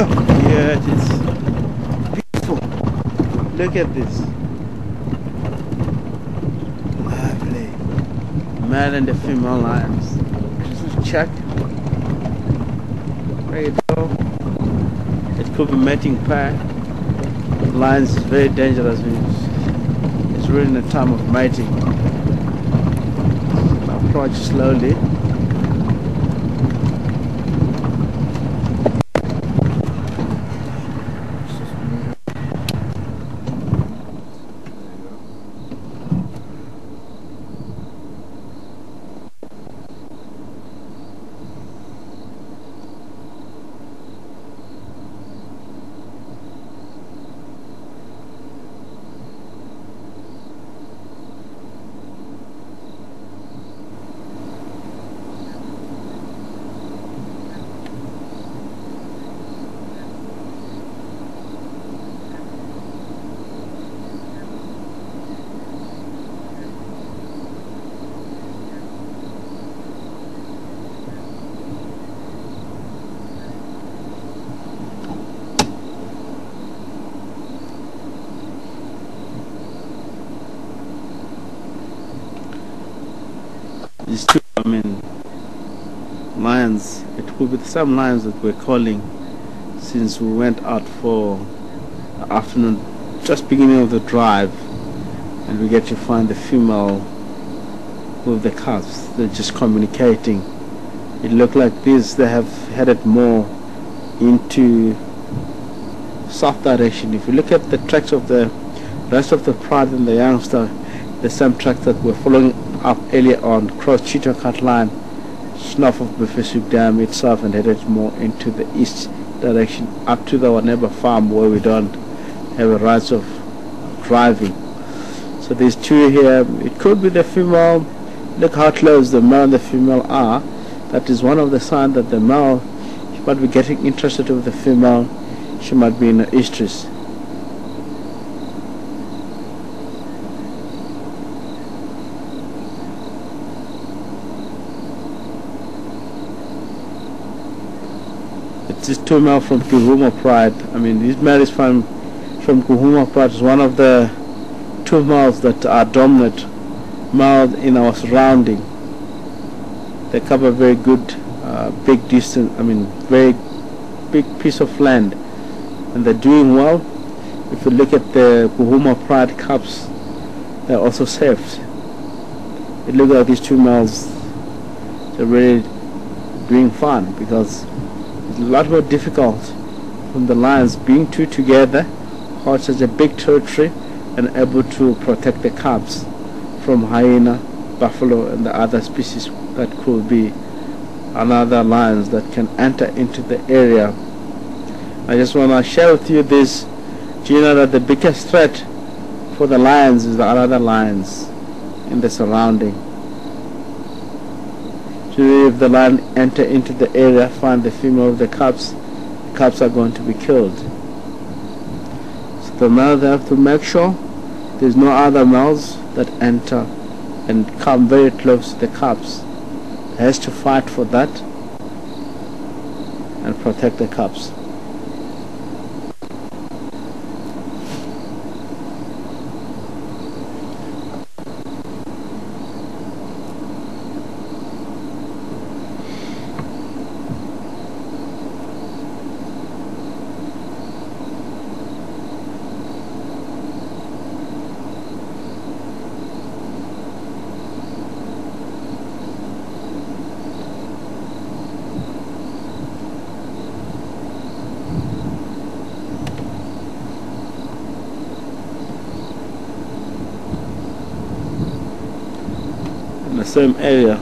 Yeah, it is beautiful. Look at this. Lovely. Male and the female lions. Just check. There you go. It could be mating pair. Lions is very dangerous. It's really in the time of mating. Approach slowly. These two, lions, it could be some lions that we're calling since we went out for the afternoon, just beginning of the drive, and we get to find the female with the calves. They're just communicating. It looked like this, they have headed more into south direction. If you look at the tracks of the rest of the pride and the youngster, the same tracks that we're following up earlier on, cross Cheetah Cut Line, snuff of Befesuk Dam itself, and headed more into the east direction up to our neighbor farm where we don't have a right of driving. So these two here, it could be the female. Look how close the male and the female are. That is one of the signs that the male, she might be getting interested with the female. She might be in the estrus. This two male from Kuhuma Pride. This male is from Kuhuma Pride. Is one of the two males that are dominant males in our surrounding. They cover very good, big distance. Very big piece of land, and they're doing well. If you look at the Kuhuma Pride cubs, they're also safe. It looks like these two males, they're really doing fun, because it's a lot more difficult from the lions being two together, hold such a big territory, and able to protect the cubs from hyena, buffalo, and the other species that could be another lions that can enter into the area. I just want to share with you this. Do you know that the biggest threat for the lions is the other lions in the surrounding? So if the lion enter into the area, find the female of the cubs are going to be killed. So the males have to make sure there's no other males that enter and come very close to the cubs. He has to fight for that and protect the cubs. The same area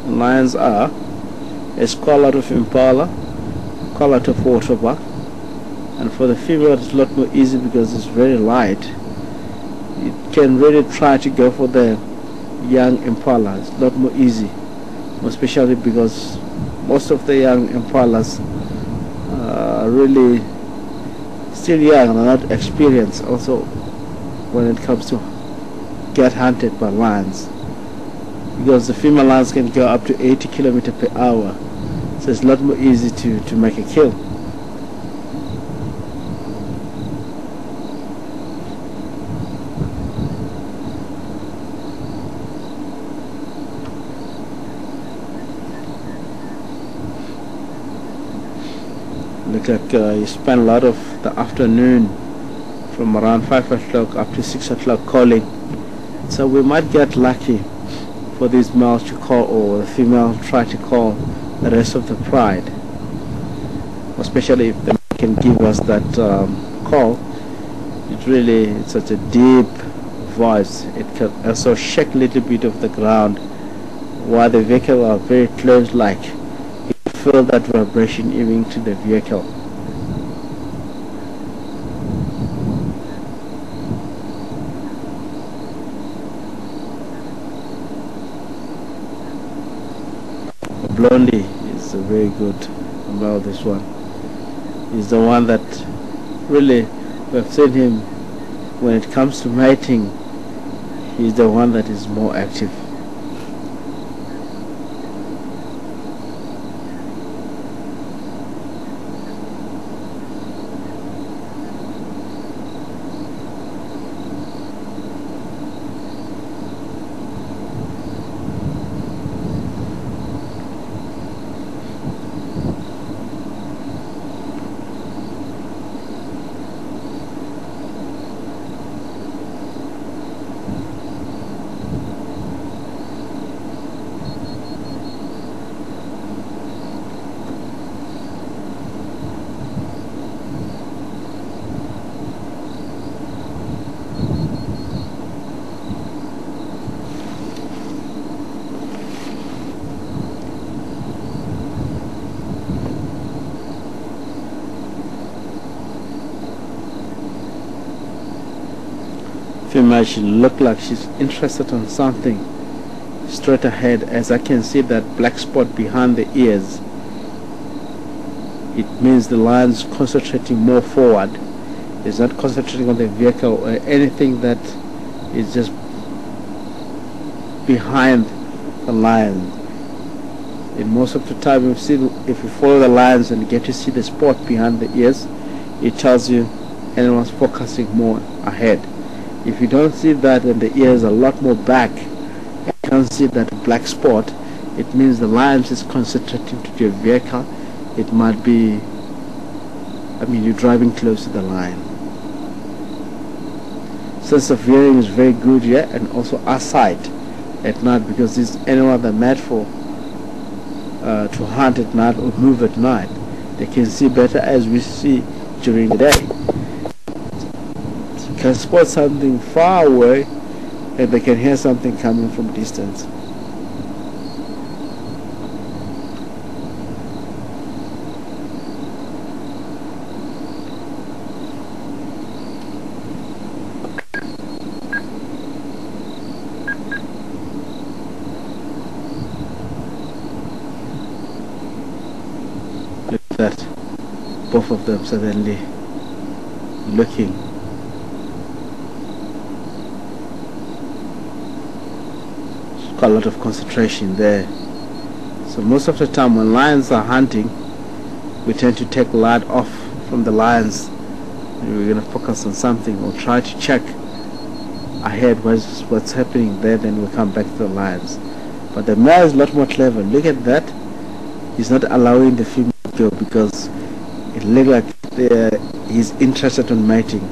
lions are, is call out of Impala, call out of waterbuck, and for the female it's a lot more easy because it's very light. You can really try to go for the young Impala. It's a lot more easy, especially because most of the young Impalas are really still young and are not experienced also when it comes to get hunted by lions, because the female lions can go up to 80 km/h, so it's a lot more easy to make a kill. Look like he spent a lot of the afternoon from around 5 o'clock up to 6 o'clock calling. So we might get lucky for these males to call, or the female try to call the rest of the pride. Especially if the man can give us that call. It's such a deep voice. It can also shake a little bit of the ground while the vehicle are very close, like you feel that vibration even to the vehicle. Blondie is very good about this one. He's the one that really, we've seen him when it comes to mating. He's the one that is more active. Female, she look like she's interested in something straight ahead. As I can see that black spot behind the ears, it means the lion's concentrating more forward. It's not concentrating on the vehicle or anything that is just behind the lion. And most of the time we've seen, if you follow the lions and get to see the spot behind the ears, it tells you anyone's focusing more ahead. If you don't see that and the ears are a lot more back, you can't see that black spot, it means the lion is concentrating to your vehicle. It might be, you're driving close to the lion. Sense of hearing is very good here, and also eyesight at night, because these animals are made for to hunt at night or move at night. They can see better as we see during the day. Can spot something far away, and they can hear something coming from distance. Look at that, both of them suddenly looking. Quite a lot of concentration there. So most of the time when lions are hunting, we tend to take light off from the lions. Maybe we're going to focus on something or try to check ahead what's happening there, then we'll come back to the lions. But the male is a lot more clever. Look at that. He's not allowing the female to go because it looks like he's interested in mating.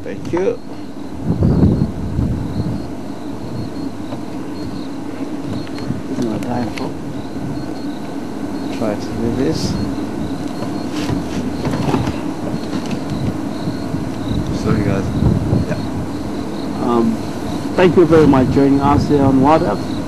Thank you. There's no time for. Try to do this. Sorry guys. Thank you very much for joining us here on WhatsApp.